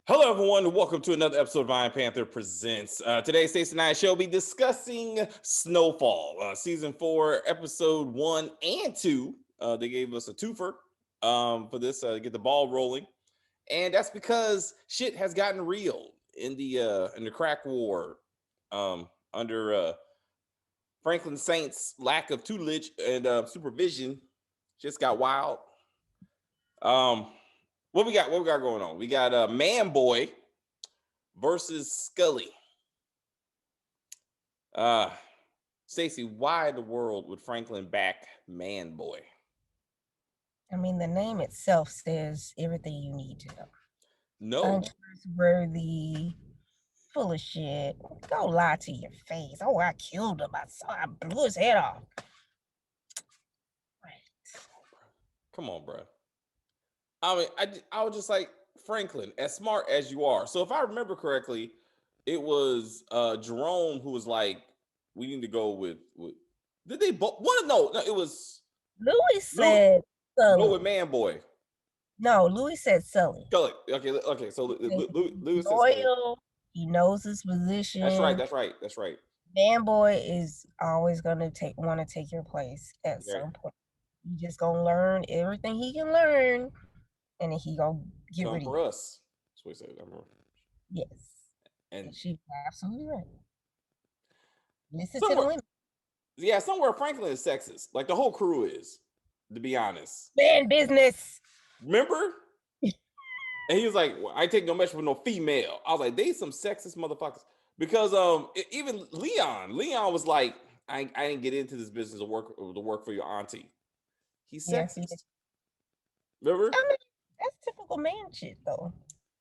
Hello, everyone, and welcome to another episode of Iron Panther Presents. Today, Stacey and I shall be discussing Snowfall, Season 4, Episode 1 and 2. They gave us a twofer for this to get the ball rolling. And that's because shit has gotten real in the crack war under Franklin Saint's lack of tutelage and supervision. Just got wild. What we got? What we got going on? We got Man Boy versus Scully. Stacey, why in the world would Franklin back Man Boy? I mean, the name itself says everything you need to know. No. Untrustworthy, full of shit. Go lie to your face. Oh, I killed him. I blew his head off. Right. Come on, bro. I mean, I was just like, Franklin, as smart as you are. So if I remember correctly, it was Jerome who was like, we need to go with did they both no, it was Louis said go with Sully. Man Boy. No, Louis said Sully. Scully. Okay. So Louis said Scully. Loyal. He knows his position. That's right. Man Boy is always gonna want to take your place at some point. You just gonna learn everything he can learn, and then he gonna get rid of for us. That's what he said. Yes, and she's absolutely right. Listen to the women. Yeah, somewhere Franklin is sexist. Like the whole crew is, to be honest. Man business. Remember? And he was like, well, I take no measure for no female. I was like, they some sexist motherfuckers. Because even Leon was like, I didn't get into this business to work for your auntie. He's sexist. Yes, remember? I mean, that's typical man shit though.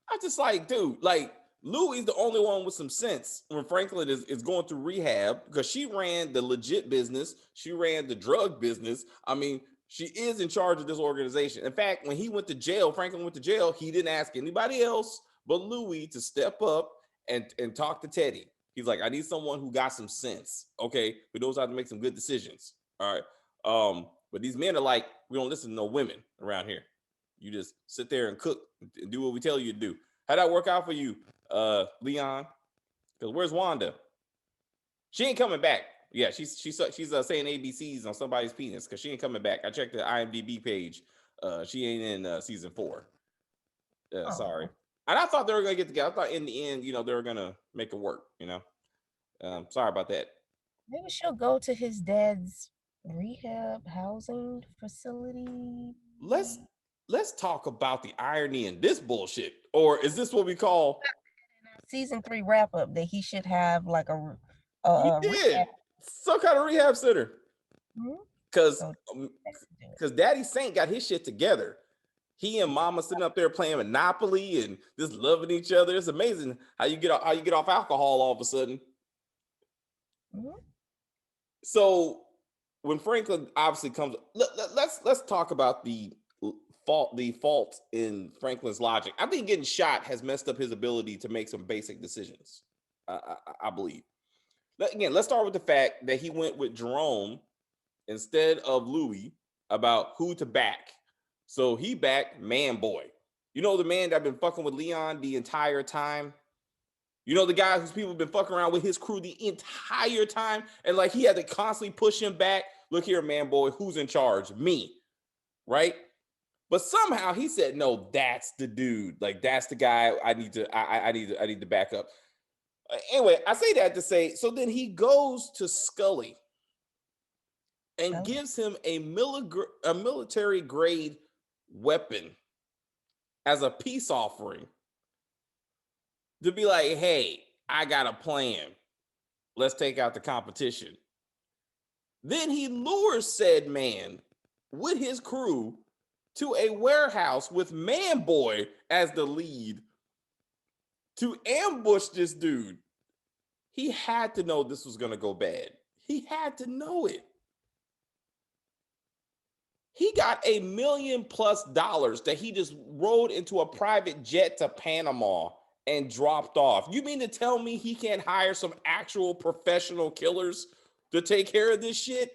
I just like, dude, like Louie's the only one with some sense when Franklin is going through rehab because she ran the legit business. She ran the drug business. I mean, she is in charge of this organization. In fact, when he went to jail, Franklin went to jail, he didn't ask anybody else but Louie to step up and talk to Teddy. He's like, I need someone who got some sense, okay, who knows how to make some good decisions. All right. But these men are like, we don't listen to no women around here. You just sit there and cook and do what we tell you to do. How'd that work out for you, Leon? Because where's Wanda? She ain't coming back. Yeah, she's saying ABCs on somebody's penis because she ain't coming back. I checked the IMDb page. She ain't in season 4. Sorry. And I thought they were gonna get together. I thought in the end, they were gonna make it work. Sorry about that. Maybe she'll go to his dad's rehab housing facility. Let's talk about the irony in this bullshit. Or is this what we call season 3 wrap up that he should have like a rehab. Some kind of rehab center? Because Daddy Saint got his shit together. He and Mama sitting up there playing Monopoly and just loving each other. It's amazing how you get off alcohol all of a sudden. So when Franklin obviously comes, let's talk about the fault in Franklin's logic. I think getting shot has messed up his ability to make some basic decisions. I believe. Again, let's start with the fact that he went with Jerome instead of Louis about who to back. So he backed Man Boy. You know the man that been fucking with Leon the entire time? You know the guy whose people have been fucking around with his crew the entire time? And like he had to constantly push him back. Look here, Man Boy, who's in charge? Me. Right? But somehow he said, no, that's the dude. Like that's the guy I need to back up. Anyway, I say that to say, so then he goes to Scully and gives him a military grade weapon as a peace offering to be like, hey, I got a plan. Let's take out the competition. Then he lures said man with his crew to a warehouse with Man Boy as the lead to ambush this dude. He had to know this was going to go bad. He had to know it. He got $1 million+ that he just rode into a private jet to Panama and dropped off. You mean to tell me he can't hire some actual professional killers to take care of this shit?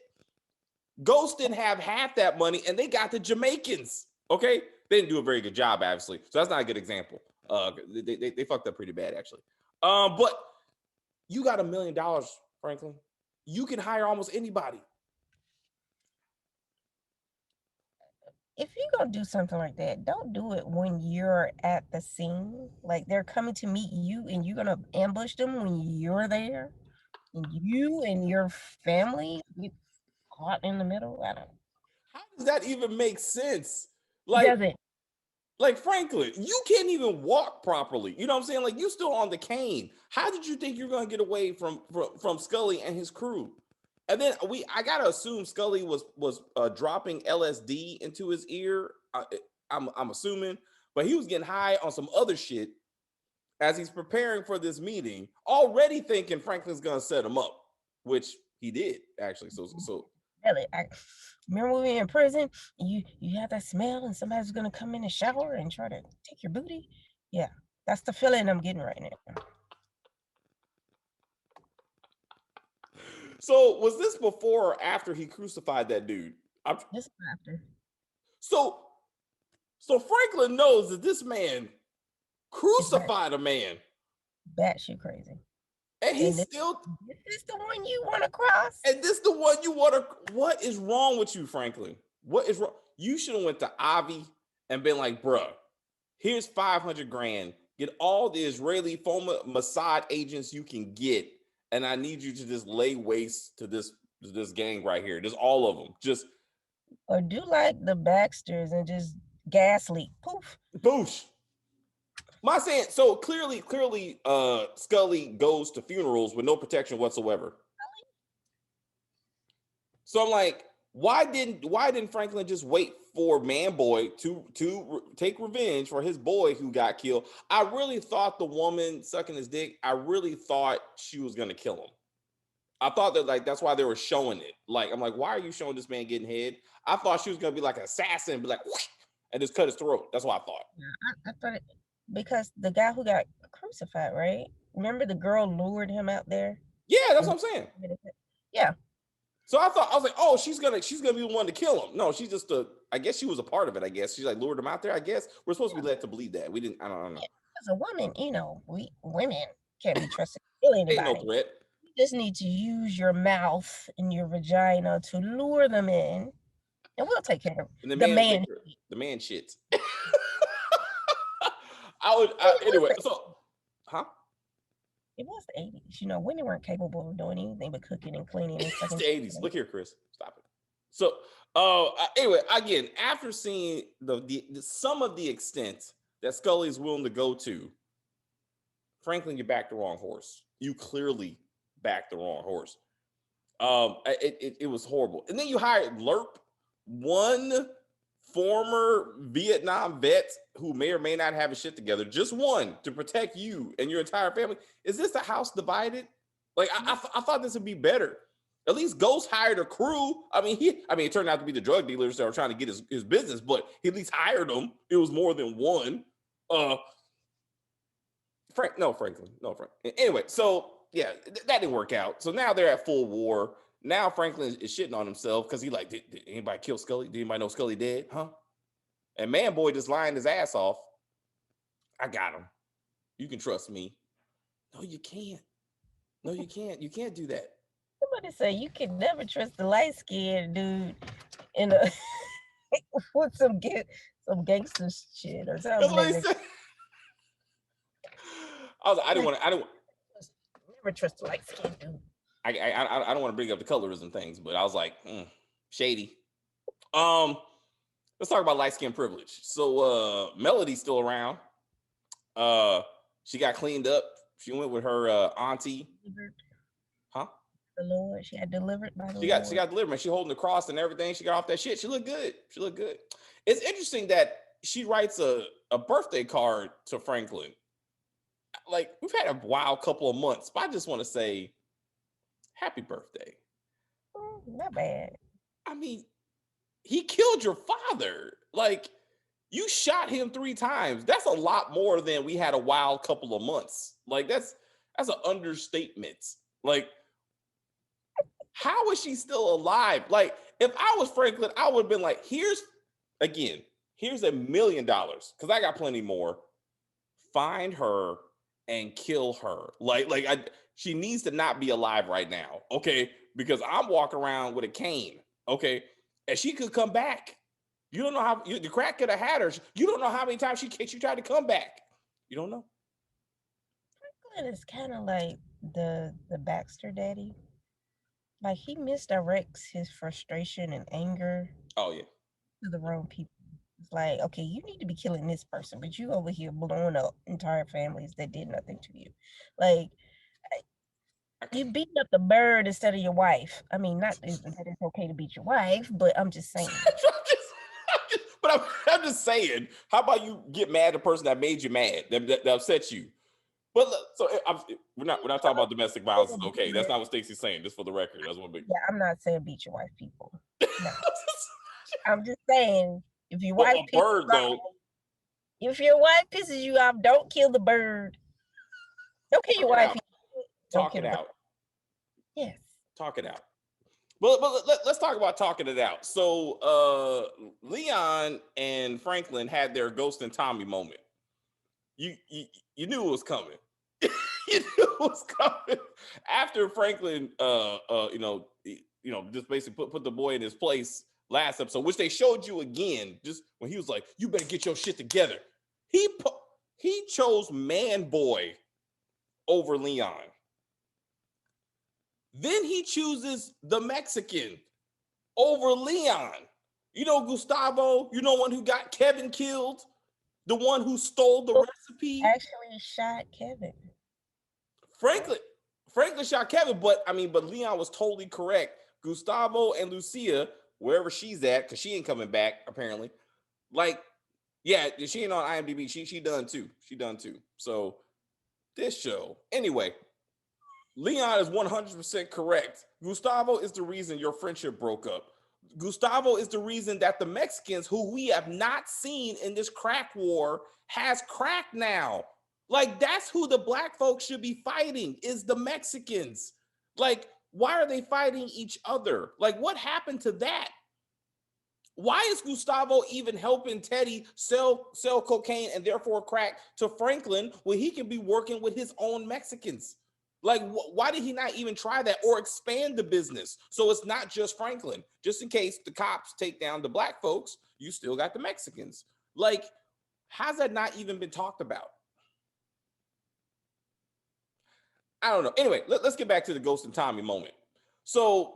Ghost didn't have half that money and they got the Jamaicans. Okay? They didn't do a very good job, obviously. So that's not a good example. They fucked up pretty bad actually. But you got $1 million, Franklin. You can hire almost anybody. If you're gonna do something like that, don't do it when you're at the scene. Like they're coming to meet you and you're gonna ambush them when you're there. And you and your family get caught in the middle. I don't. How does that even make sense? Does it? Like Franklin, you can't even walk properly. You know what I'm saying? Like you still on the cane. How did you think you're gonna get away from Scully and his crew? And then I gotta assume Scully was dropping LSD into his ear. I'm assuming, but he was getting high on some other shit as he's preparing for this meeting, already thinking Franklin's gonna set him up, which he did actually. So really, I remember when we were in prison. You had that smell, and somebody's gonna come in the shower and try to take your booty. Yeah, that's the feeling I'm getting right now. So was this before or after he crucified that dude? This after. So Franklin knows that this man crucified a man. Batshit crazy. And he's still. This is the one you want to cross. And this the one you want to. What is wrong with you, Franklin? What is wrong? You should have went to Avi and been like, bruh, here's 500 grand. Get all the Israeli Mossad agents you can get. And I need you to just lay waste to this gang right here. Just all of them. Just. Or do like the Baxters and just gas leak. Poof. Boosh. My saying, so clearly, Scully goes to funerals with no protection whatsoever. So I'm like, why didn't Franklin just wait for Man-Boy to take revenge for his boy who got killed? I really thought the woman sucking his dick, I really thought she was gonna kill him. I thought that like that's why they were showing it. Like, I'm like, why are you showing this man getting head? I thought she was gonna be like an assassin and be like, whoosh, and just cut his throat. That's what I thought. Yeah, I thought it because the guy who got crucified, right? Remember the girl lured him out there? Yeah, that's what I'm saying. Yeah. So I was like, oh, she's gonna be the one to kill him. No, she's just I guess she was a part of it. I guess she's like lured him out there. I guess we're supposed to be led to believe that. We didn't. I don't know. As a woman, we women can't be trusted to kill anybody. Ain't no threat. You just need to use your mouth and your vagina to lure them in, and we'll take care of it. The man shits. Anyway. So, huh? It was the 80s. Women weren't capable of doing anything but cooking and cleaning. It's the 80s. Look here, Chris. Stop it. So, anyway, again, after seeing the some of the extent that Scully is willing to go to, Franklin, you backed the wrong horse. You clearly backed the wrong horse. It was horrible. And then you hired Lerp, one former Vietnam vet who may or may not have his shit together, just one to protect you and your entire family. Is this a house divided? Like I thought this would be better. At least Ghost hired a crew. I mean, it turned out to be the drug dealers that were trying to get his business, but he at least hired them. It was more than one. Franklin. Anyway, so yeah, that didn't work out. So now they're at full war. Now Franklin is shitting on himself because he like, did anybody kill Scully? Did anybody know Scully dead? Huh? And Man-Boy just lying his ass off. I got him. You can trust me. No, you can't. No, you can't. You can't do that. Somebody say you can never trust the light-skinned dude in a with some gangster shit or something. That's what he said. I was like, I don't never trust the light-skinned dude. I don't want to bring up the colorism things, but I was like, shady. Let's talk about light skin privilege. So Melody's still around. She got cleaned up. She went with her auntie. Huh? The Lord. She got delivered by the Lord. She got delivered, man. She holding the cross and everything. She got off that shit. She looked good. It's interesting that she writes a birthday card to Franklin. Like, we've had a wild couple of months, but I just want to say happy birthday. Not bad. I mean, he killed your father. Like, you shot him 3 times. That's a lot more than we had a wild couple of months. Like, that's an understatement. Like, how is she still alive? Like, if I was Franklin, I would have been like, here's $1 million, because I got plenty more. find her and kill her. She needs to not be alive right now, okay? Because I'm walking around with a cane, okay? And she could come back. You don't know how the crack could have had her. You don't know how many times she tried to come back. You don't know. Franklin is kind of like the Baxter daddy. Like he misdirects his frustration and anger Oh yeah. to the wrong people. It's like, okay, you need to be killing this person, but you over here blowing up entire families that did nothing to you. Like you beating up the bird instead of your wife. I mean, not that it's okay to beat your wife, but I'm just saying. I'm just saying. How about you get mad at the person that made you mad, that upset you? But so we're not talking about domestic violence. It's okay. That's not what Stacey's saying. Just for the record, that's one big. Yeah, I'm not saying beat your wife, people. No, I'm just saying if your But wife a bird though. If your wife pisses you off, don't kill the bird. Don't kill your wife. Talk it out. Yes. Talk it out. But let's talk about talking it out. So Leon and Franklin had their Ghost and Tommy moment. You knew it was coming. You knew it was coming. After Franklin just basically put the boy in his place last episode, which they showed you again, just when he was like, you better get your shit together. He chose man boy over Leon. Then he chooses the Mexican over Leon. You know, Gustavo, you know, one who got Kevin killed, the one who stole the recipe. Actually shot Kevin. Franklin shot Kevin, but Leon was totally correct. Gustavo and Lucia, wherever she's at, because she ain't coming back, apparently. Like, yeah, she ain't on IMDb. She done too. She done too. So this show. Anyway, Leon is 100% correct. Gustavo is the reason your friendship broke up. Gustavo is the reason that the Mexicans, who we have not seen in this crack war, has crack now. Like, that's who the black folks should be fighting, is the Mexicans. Like, why are they fighting each other? Like, what happened to that? Why is Gustavo even helping Teddy sell cocaine and therefore crack to Franklin when he can be working with his own Mexicans? Like, why did he not even try that or expand the business? So it's not just Franklin. Just in case the cops take down the black folks, you still got the Mexicans. Like, how's that not even been talked about? I don't know. Anyway, let's get back to the Ghost and Tommy moment. So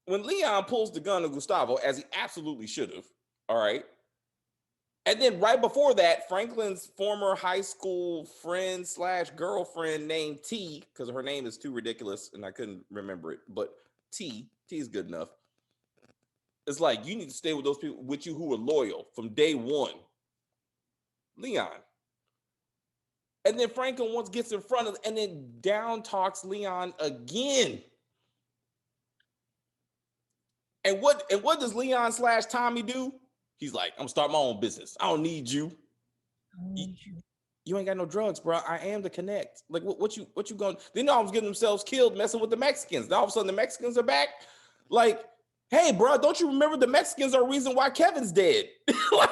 when Leon pulls the gun on Gustavo, as he absolutely should have, all right, and then right before that, Franklin's former high school friend / girlfriend named T, because her name is too ridiculous and I couldn't remember it, but T is good enough. It's like, you need to stay with those people with you who are loyal from day one. Leon. And then Franklin once gets in front of, and then down talks Leon again. And what does Leon / Tommy do? He's like, I'm gonna start my own business. I don't need you. You ain't got no drugs, bro. I am the connect. Like, what you going? They know I was getting themselves killed messing with the Mexicans. Now all of a sudden the Mexicans are back. Like, hey, bro, don't you remember the Mexicans are the reason why Kevin's dead? Like,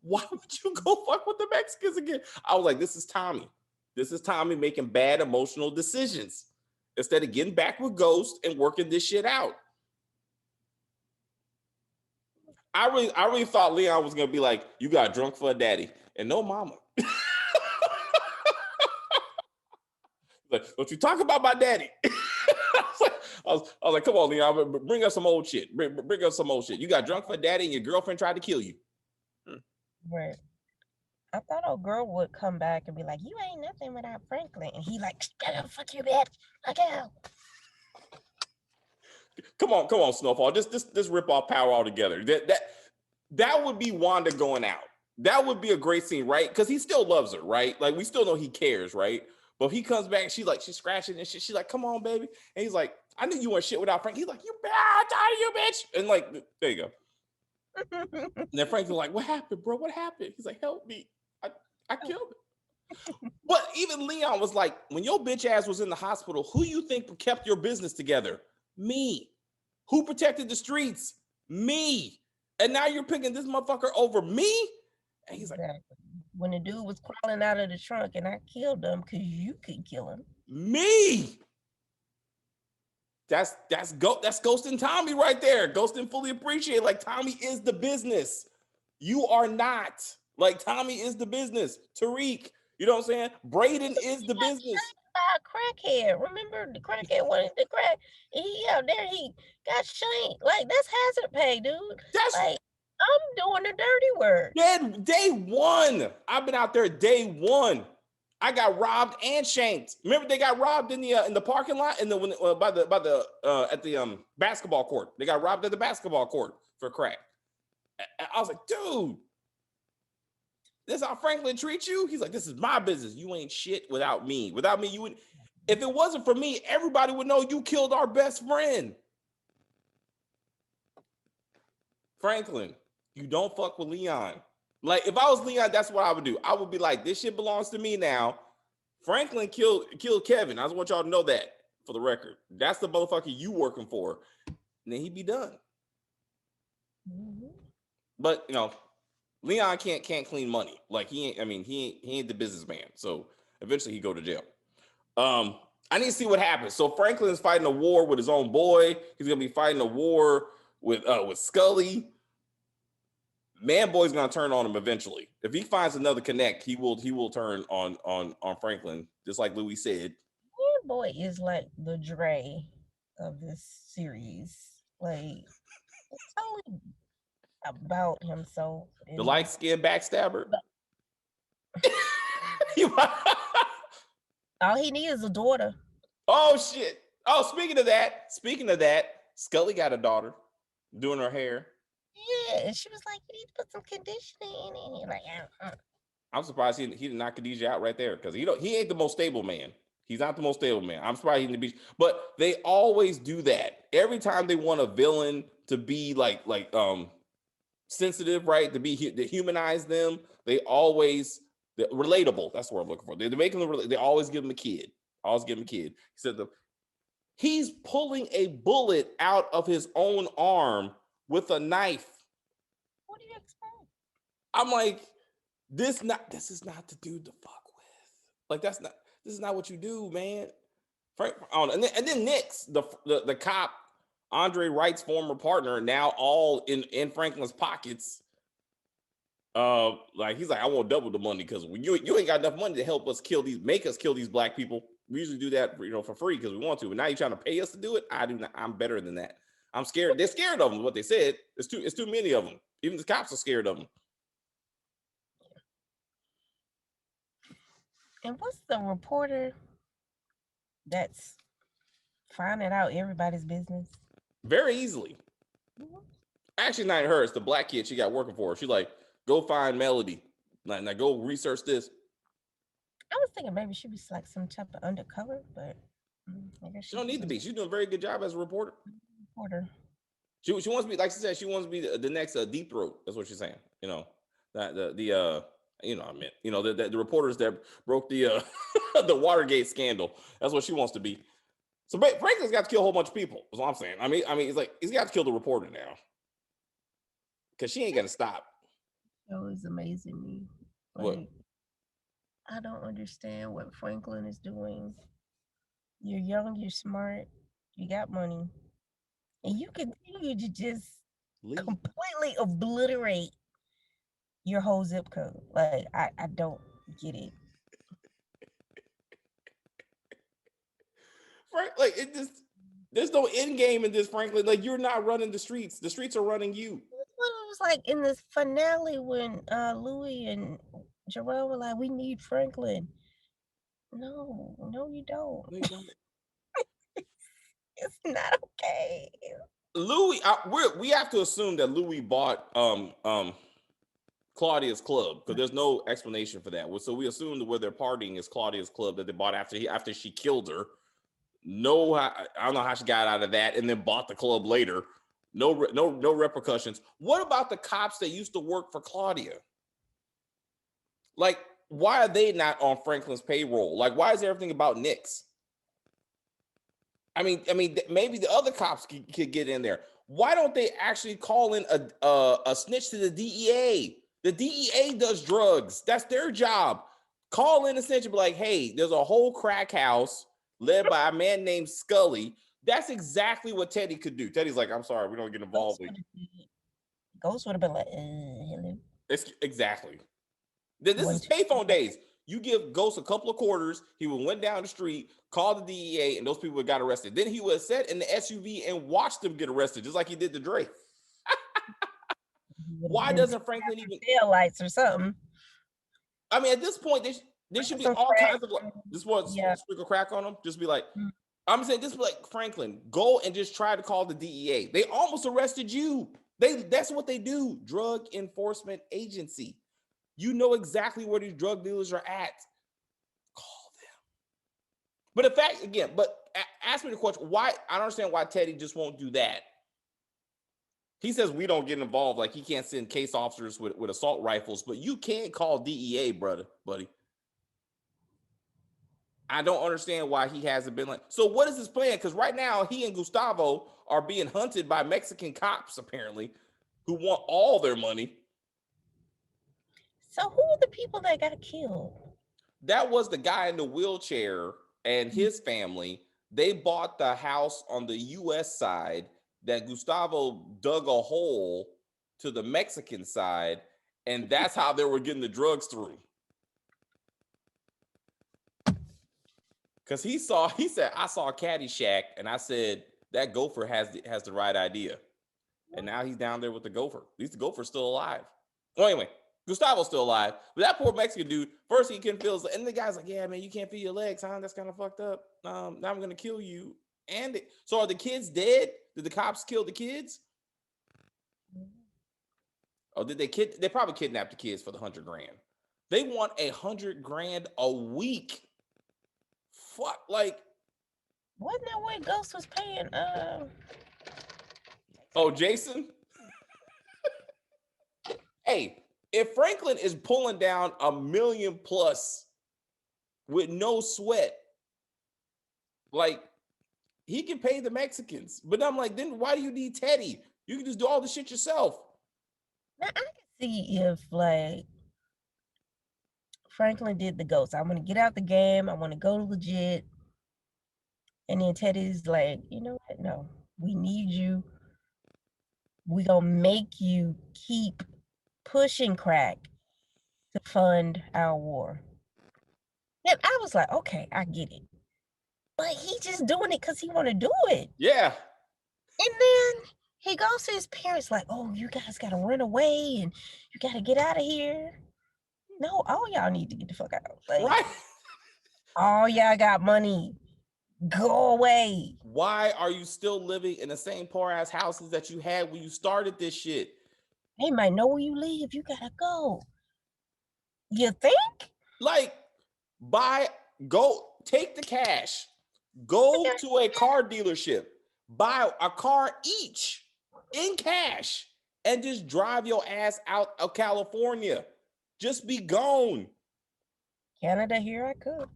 why would you go fuck with the Mexicans again? I was like, this is Tommy. This is Tommy making bad emotional decisions instead of getting back with Ghost and working this shit out. I really thought Leon was gonna be like, you got drunk for a daddy, and no mama. Like, don't you talk about my daddy? I was like, come on, Leon, bring us some old shit. Bring us some old shit. You got drunk for a daddy, and your girlfriend tried to kill you. Right. I thought old girl would come back and be like, you ain't nothing without Franklin. And he like, fuck you, bitch. Look out. Come on, Snowfall. Just rip off power altogether. That would be Wanda going out. That would be a great scene, right? Because he still loves her, right? Like, we still know he cares, right? But he comes back, she's scratching and shit. She's like, come on, baby. And he's like, I knew you weren't shit without Frank. He's like, you bad, you bitch. And like, there you go. And then Frank's like, what happened, bro? What happened? He's like, help me. I killed him. But even Leon was like, when your bitch ass was in the hospital, who you think kept your business together? Me. Who protected the streets? Me. And now you're picking this motherfucker over me? And he's like, when the dude was crawling out of the trunk and I killed him because you could kill him. Me. That's ghosting Tommy right there. Ghosting fully appreciate. Like Tommy is the business. You are not. Like Tommy is the business. Tariq, you know what I'm saying? Braden is the business. By a crackhead. Remember the crackhead wanted the crack. And he out there, he got shanked. Like that's hazard pay, dude. That's Like I'm doing the dirty work. day one. I've been out there day one. I got robbed and shanked. Remember they got robbed in the parking lot in the by the at the basketball court. They got robbed at the basketball court for crack. I was like, dude, this is how Franklin treats you? He's like, this is my business. You ain't shit without me. Without me, you would. If it wasn't for me, everybody would know you killed our best friend. Franklin, you don't fuck with Leon. Like, if I was Leon, that's what I would do. I would be like, this shit belongs to me now. Franklin killed Kevin. I just want y'all to know that for the record. That's the motherfucker you working for. And then he'd be done. Mm-hmm. But, you know, Leon can't clean money. Like, he ain't the businessman. So eventually he go to jail. I need to see what happens. So Franklin's fighting a war with his own boy. He's gonna be fighting a war with Scully. Man Boy's gonna turn on him eventually. If he finds another connect, he will turn on Franklin, just like Louis said. Man Boy is like the Dre of this series. Like it's totally about himself. The light-skinned backstabber. All he needs is a daughter. Oh shit. Oh, speaking of that, Scully got a daughter doing her hair. Yeah, and she was like, you need to put some conditioning in it. Like, I'm surprised he did not Khadijah out right there because he ain't the most stable man. He's not the most stable man. I'm surprised he didn't be, but they always do that. Every time they want a villain to be like sensitive, right? To humanize them, they always relatable. That's what I'm looking for. They're making them. They always give him a kid. Always give him a kid. He said he's pulling a bullet out of his own arm with a knife. What do you expect? I'm like, this is not the dude to fuck with. Like this is not what you do, man. Frank, and then Nix, the cop, Andre Wright's former partner, now all in Franklin's pockets. Like he's like, I want double the money because you ain't got enough money to help us make us kill these black people. We usually do that, for free because we want to. But now you're trying to pay us to do it. I do not. I'm better than that. I'm scared. They're scared of them. What they said. It's too many of them. Even the cops are scared of them. And what's the reporter that's finding out everybody's business? Very easily. Mm-hmm. Actually, not her. It's the black kid she got working for her. She's like, go find Melody. Now go research this. I was thinking maybe she was like some type of undercover, but I guess she don't need to be. She's doing a very good job as a reporter. She wants to be, like she said, she wants to be the next Deep Throat. That's what she's saying. The reporters that broke the the Watergate scandal. That's what she wants to be. So Franklin's got to kill a whole bunch of people. That's what I'm saying. I mean, it's like he's got to kill the reporter now because she ain't gonna stop. That was amazing. What? I don't understand what Franklin is doing. You're young, you're smart, you got money, and you continue to just completely obliterate your whole zip code. Like, I don't get it. Like, it just, there's no end game in this, Franklin. Like, you're not running the streets. The streets are running you. That's what it was like in the finale when Louis and Jarrell were like, we need Franklin. No, you don't. No, you don't. It's not okay. Louis, we have to assume that Louis bought Claudia's club because there's no explanation for that. So we assume that where they're partying is Claudia's club that they bought after she killed her. No, I don't know how she got out of that and then bought the club later. No repercussions. What about the cops that used to work for Claudia? Like, why are they not on Franklin's payroll? Like, why is everything about Nix? I mean, maybe the other cops could get in there. Why don't they actually call in a snitch to the DEA? The DEA does drugs. That's their job. Call in essentially, be like, hey, there's a whole crack house led by a man named Scully. That's exactly what Teddy could do. Teddy's like, I'm sorry, we don't get involved. Ghost would have been like, hello. It's exactly. This is payphone days. You give Ghost a couple of quarters, he would went down the street, called the DEA, and those people got arrested. Then he would have sat in the SUV and watched them get arrested, just like he did to Drake. Why doesn't Franklin even tail lights or something? I mean, at this point, there should be all kinds of like, this was sprinkle crack on them. Just be like, I'm saying, just be like, Franklin, go and just try to call the DEA. They almost arrested you. That's what they do. Drug Enforcement Agency. You know exactly where these drug dealers are at. Call them. But in fact, again, ask me the question, why? I don't understand why Teddy just won't do that. He says we don't get involved, like he can't send case officers with assault rifles, but you can't call DEA, buddy. I don't understand why he hasn't been like. So what is his plan? Because right now he and Gustavo are being hunted by Mexican cops, apparently, who want all their money. So who are the people that got killed? That was the guy in the wheelchair and his family. They bought the house on the U.S. side that Gustavo dug a hole to the Mexican side, and that's how they were getting the drugs through. Because he said, I saw Caddyshack, and I said, that gopher has the right idea. And now he's down there with the gopher. At least the gopher's still alive. Well, anyway, Gustavo's still alive. But that poor Mexican dude, first he couldn't feel his, and the guy's like, yeah, man, you can't feel your legs, huh? That's kind of fucked up. Now I'm going to kill you. So are the kids dead? Did the cops kill the kids? Or did they probably kidnapped the kids for the $100,000. They want $100,000 a week. Fuck, like. Wasn't that what Ghost was paying? Oh, Jason? Hey, if Franklin is pulling down $1 million plus with no sweat, like, he can pay the Mexicans. But I'm like, then why do you need Teddy? You can just do all the shit yourself. Now, I can see if, like, Franklin did the Ghost. I want to get out the game. I want to go legit. And then Teddy's like, you know what? No, we need you. We gonna make you keep pushing crack to fund our war. And I was like, okay, I get it. But he just doing it because he want to do it. Yeah. And then he goes to his parents like, oh, you guys got to run away and you got to get out of here. No, all y'all need to get the fuck out. Like, right. All y'all got money. Go away. Why are you still living in the same poor ass houses that you had when you started this shit? They might know where you live. You gotta go. You think? Like, go take the cash, go to a car dealership, buy a car each in cash, and just drive your ass out of California. Just be gone. Canada, here I could.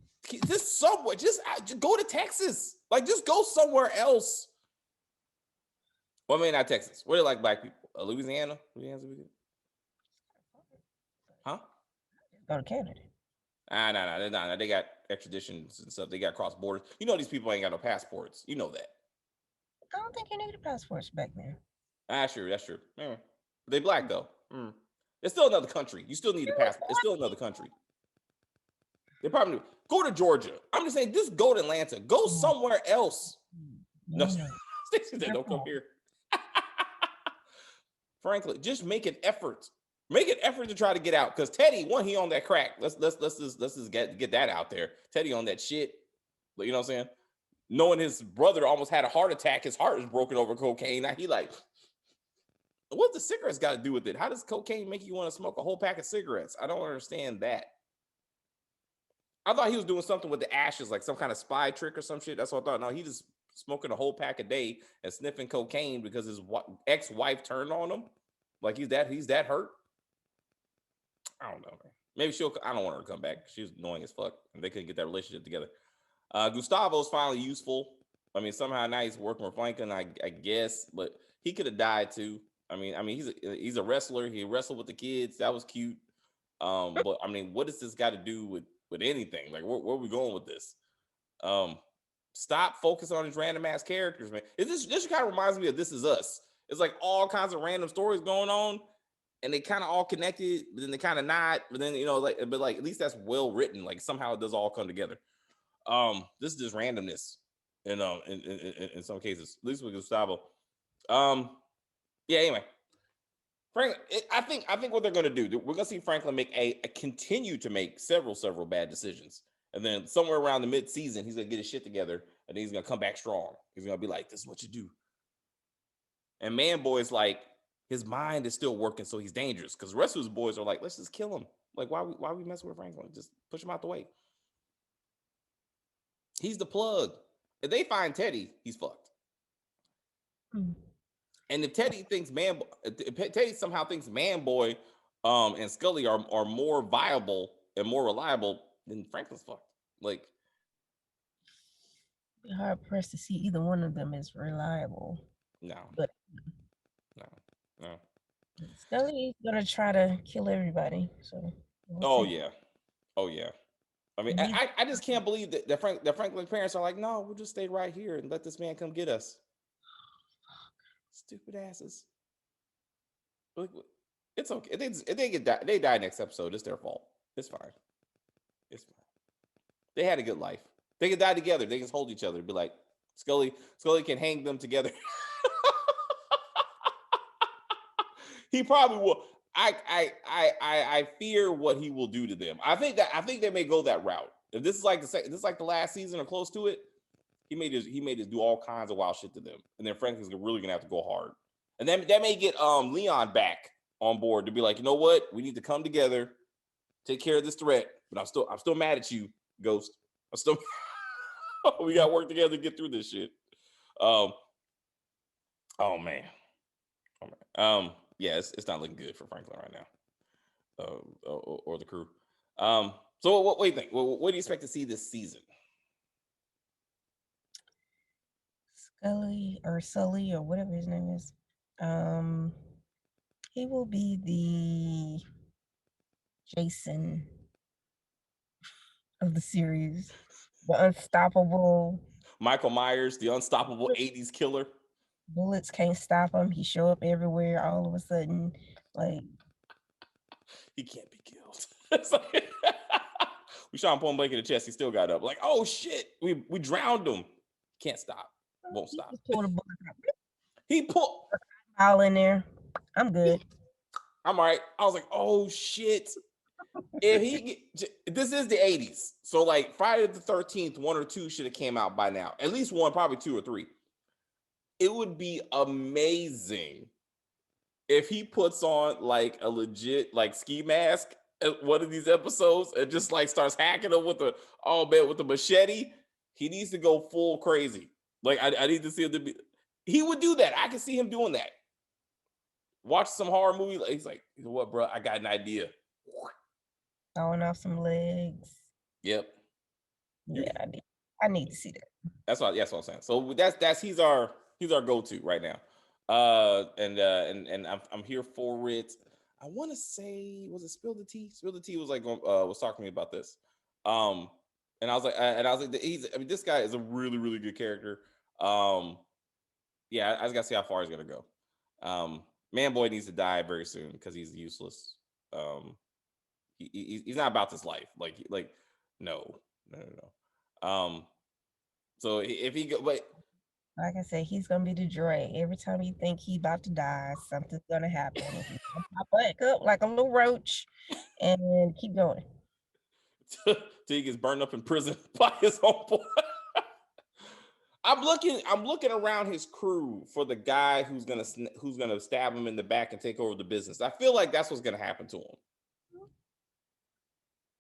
Just somewhere, just go to Texas. Like, just go somewhere else. Well, maybe not Texas. Where do you like black people? Louisiana? Huh? Go to Canada. No. They got extraditions and stuff. They got cross borders. You know, these people ain't got no passports. You know that. I don't think you needed passports back then. That's true. They black though. It's still another country. You still need a passport. It's still another country. They probably go to Georgia. I'm just saying, just go to Atlanta. Go somewhere else. No, Stacey said, don't come here. Frankly, just make an effort. Make an effort to try to get out. Because Teddy, he on that crack. Let's just get that out there. Teddy on that shit. You know what I'm saying? Knowing his brother almost had a heart attack, his heart is broken over cocaine. Now he like, what's the cigarettes got to do with it? How does cocaine make you want to smoke a whole pack of cigarettes? I don't understand that. I thought he was doing something with the ashes, like some kind of spy trick or some shit. That's what I thought. No, he just smoking a whole pack a day and sniffing cocaine because his ex-wife turned on him. Like he's that hurt. I don't know, man. Maybe I don't want her to come back. She was annoying as fuck, and they couldn't get that relationship together. Gustavo's finally useful. I mean, somehow now he's working with Franklin, I guess, but he could have died too. he's a wrestler. He wrestled with the kids. That was cute. But I mean, what does this got to do with anything? Like, where are we going with this? Um, Stop focusing on these random ass characters, man. This kind of reminds me of This Is Us. It's like all kinds of random stories going on, and they kind of all connected, but then they kind of not. But then but at least that's well written. Like somehow it does all come together. This is just randomness, in some cases, at least with Gustavo. Um, yeah. Anyway, Frank, I think what they're going to do, we're going to see Franklin make a continue to make several bad decisions, and then somewhere around the mid season, he's going to get his shit together, and then he's going to come back strong. He's going to be like, "This is what you do." And Man Boy's like, his mind is still working, so he's dangerous. Because the rest of his boys are like, "Let's just kill him. Like, why we messing with Franklin? Just push him out the way." He's the plug. If they find Teddy, he's fucked. Mm. And if Teddy somehow thinks Man Boy, and Scully are more viable and more reliable, then Franklin's fucked. Like, Be hard pressed to see either one of them as reliable. no, But no. Scully's gonna try to kill everybody. So we'll Oh see. yeah, oh yeah. I mean, And he's I just can't believe that Franklin's parents are like, "No, we'll just stay right here and let this man come get us." Stupid asses. Like, it's okay. If they die next episode, it's their fault. It's fine. It's fine. They had a good life. They can die together. They can hold each other. Be like, Scully can hang them together. He probably will. I fear what he will do to them. I think they may go that route. If this is like the last season or close to it, he may just do all kinds of wild shit to them, and then Franklin's really gonna have to go hard. And then that may get Leon back on board to be like, you know what, we need to come together, take care of this threat. But I'm still mad at you, Ghost. I'm still we got to work together to get through this shit. Oh man. Yeah, it's not looking good for Franklin right now, or the crew. So what do you think? What do you expect to see this season? Sully or whatever his name is. He will be the Jason of the series, the unstoppable. Michael Myers, the unstoppable '80s killer. Bullets can't stop him. He show up everywhere all of a sudden. Like, he can't be killed. It's like, we shot him point blank in the chest. He still got up. Like, oh shit, we drowned him. Can't stop. Won't he stop. just pulled a bullet He pulled all in there. I'm good. I'm all right. I was like, oh shit. This is the '80s, so like Friday the 13th, 1 or 2 should have came out by now. At least 1, probably 2 or 3. It would be amazing if he puts on like a legit like ski mask at one of these episodes and just like starts hacking them with the machete. He needs to go full crazy. Like I need to see him to be. He would do that. I can see him doing that. Watch some horror movie. He's like, you know what, bro? I got an idea. Throwing off some legs. Yep. Yeah, I need to see that. That's what I'm saying. So he's our go-to right now. And I'm here for it. I want to say, was it Spill the Tea? Spill the Tea was like was talking to me about this. And I was like, this guy is a really, really good character. Yeah, I just gotta see how far he's gonna go. Man Boy needs to die very soon because he's useless. He's not about this life. Like no. So if he go, but like I said, he's gonna be the Dre. Every time you think he's about to die, something's gonna happen. He's gonna pop back up like a little roach and keep going. till he gets burned up in prison by his own boy. I'm looking around his crew for the guy who's gonna stab him in the back and take over the business. I feel like that's what's gonna happen to him.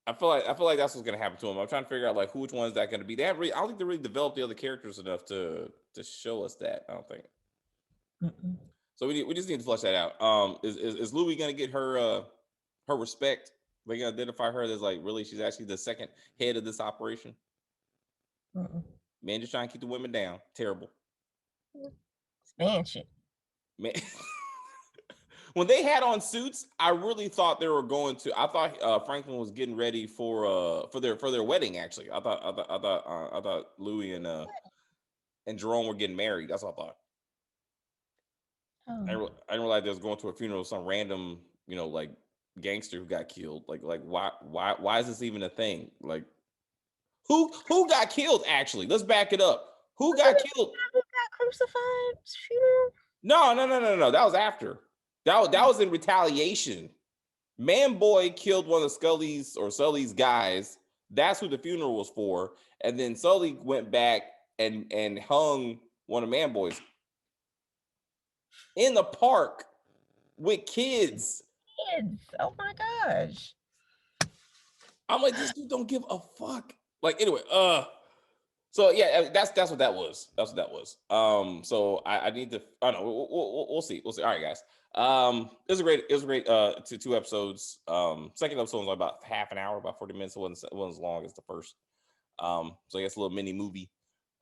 I feel like that's what's gonna happen to him. I'm trying to figure out like which one is that gonna be. I don't think they really developed the other characters enough to show us that. I don't think. Mm-mm. So we just need to flush that out. Is Louie gonna get her respect? They gonna identify her as like really she's actually the second head of this operation. Mm-mm. Man, just trying to keep the women down. Terrible. Man shit. Man, When they had on suits, I really thought they were going to. I thought Franklin was getting ready for their wedding. Actually, I thought Louis and Jerome were getting married. That's what I thought. Oh, I didn't realize they was going to a funeral of some random, like gangster who got killed. Like why is this even a thing? Like who got killed? Actually, let's back it up. Who wasn't got it killed? the guy who got crucified? Funeral? No. That was after. That was in retaliation. Man Boy killed one of Sully's guys. That's who the funeral was for. And then Sully went back and hung one of Man Boy's in the park with kids. Kids. Oh my gosh. I'm like, this dude don't give a fuck. Like, anyway, so yeah, that's what that was. That's what that was. So I need to. I don't know. We'll see. We'll see. All right, guys. It was a great two episodes. Second episode was about half an hour, about 40 minutes. It wasn't as long as the first. So I guess a little mini movie.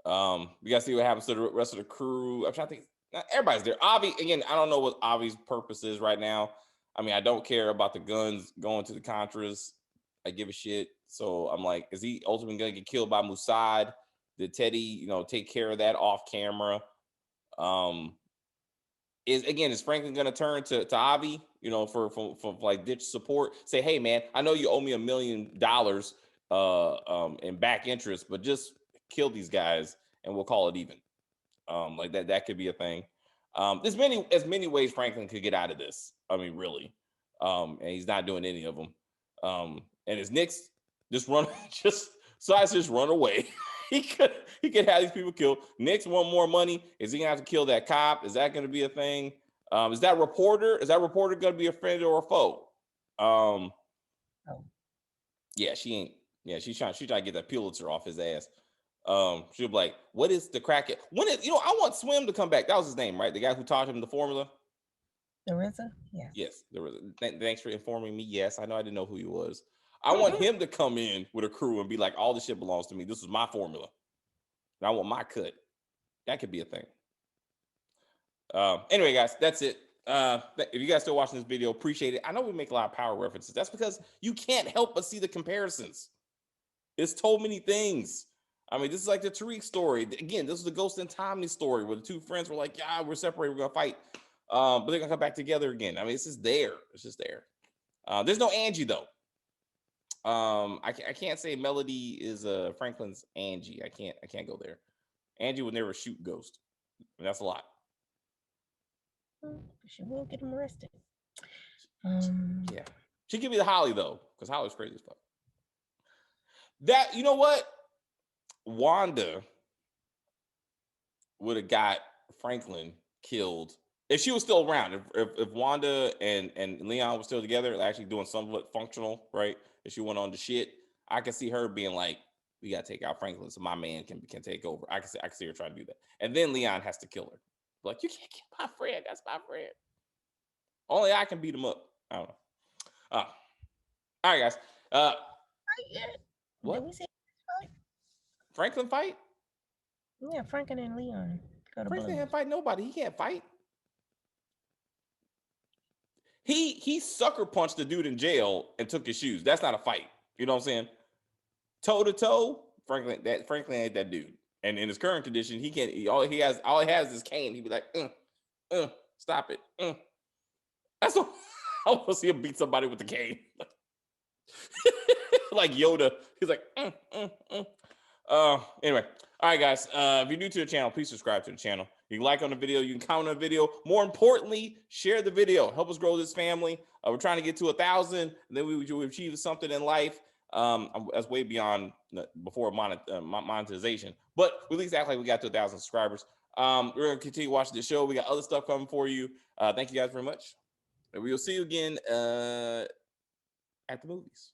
We gotta see what happens to the rest of the crew. I'm trying to think. Not everybody's there. Avi, again, I don't know what Avi's purpose is right now. I mean, I don't care about the guns going to the Contras. I give a shit. So I'm like, is he ultimately gonna get killed by Mossad? Did Teddy, take care of that off camera? Is Franklin gonna turn to Avi, for like ditch support? Say, hey man, I know you owe me $1 million in back interest, but just kill these guys and we'll call it even. Like that could be a thing. There's many ways Franklin could get out of this. I mean, really. And he's not doing any of them. And his Knicks just run just run away. he could have these people killed. Knicks want more money. Is he gonna have to kill that cop? Is that gonna be a thing? Is that reporter gonna be a friend or a foe? Oh. Yeah, she ain't. Yeah, she's trying to get that Pulitzer off his ass. She'll be like, what is the crack? When is, I want Swim to come back. That was his name, right? The guy who taught him the formula. The RZA? Yes. Yes, there was. Thanks for informing me. Yes, I know I didn't know who he was. I want him to come in with a crew and be like, all this shit belongs to me. This is my formula. And I want my cut. That could be a thing. Anyway, guys, that's it. If you guys still watching this video, appreciate it. I know we make a lot of power references. That's because you can't help but see the comparisons. It's told many things. I mean, this is like the Tariq story. Again, this is the Ghost and Tommy story where the two friends were like, yeah, we're separated, we're gonna fight. But they're gonna come back together again. I mean, it's just there. It's just there. There's no Angie though. I can't say Melody is Franklin's Angie. I can't go there. Angie would never shoot Ghost. And that's a lot. She will get him arrested. Yeah. She could be the Holly though, because Holly's crazy as fuck. That, you know what? Wanda would have got Franklin killed if she was still around. If Wanda and Leon were still together, actually doing somewhat functional, right? If she went on the shit, I could see her being like, "We gotta take out Franklin so my man can take over." I can see her trying to do that, and then Leon has to kill her. Like, you can't kill my friend. That's my friend. Only I can beat him up. I don't know. All right, guys. What? Did we see fight? Franklin fight? Yeah, Franklin and Leon. Franklin can't fight nobody. He can't fight. He sucker punched the dude in jail and took his shoes. That's not a fight. You know what I'm saying? Toe to toe, Franklin ain't that dude. And in his current condition, he can't. All he has is cane. He'd be like, stop it. That's what I want to see him beat somebody with the cane. Like Yoda. He's like, Anyway, all right, guys. If you're new to the channel, please subscribe to the channel. You can like on the video. You can comment on the video. More importantly, share the video. Help us grow this family. We're trying to get to 1,000, and then we achieve something in life. That's way beyond before monetization. But we at least act like we got to 1,000 subscribers. We're going to continue watching the show. We got other stuff coming for you. Thank you guys very much. And we will see you again at the movies.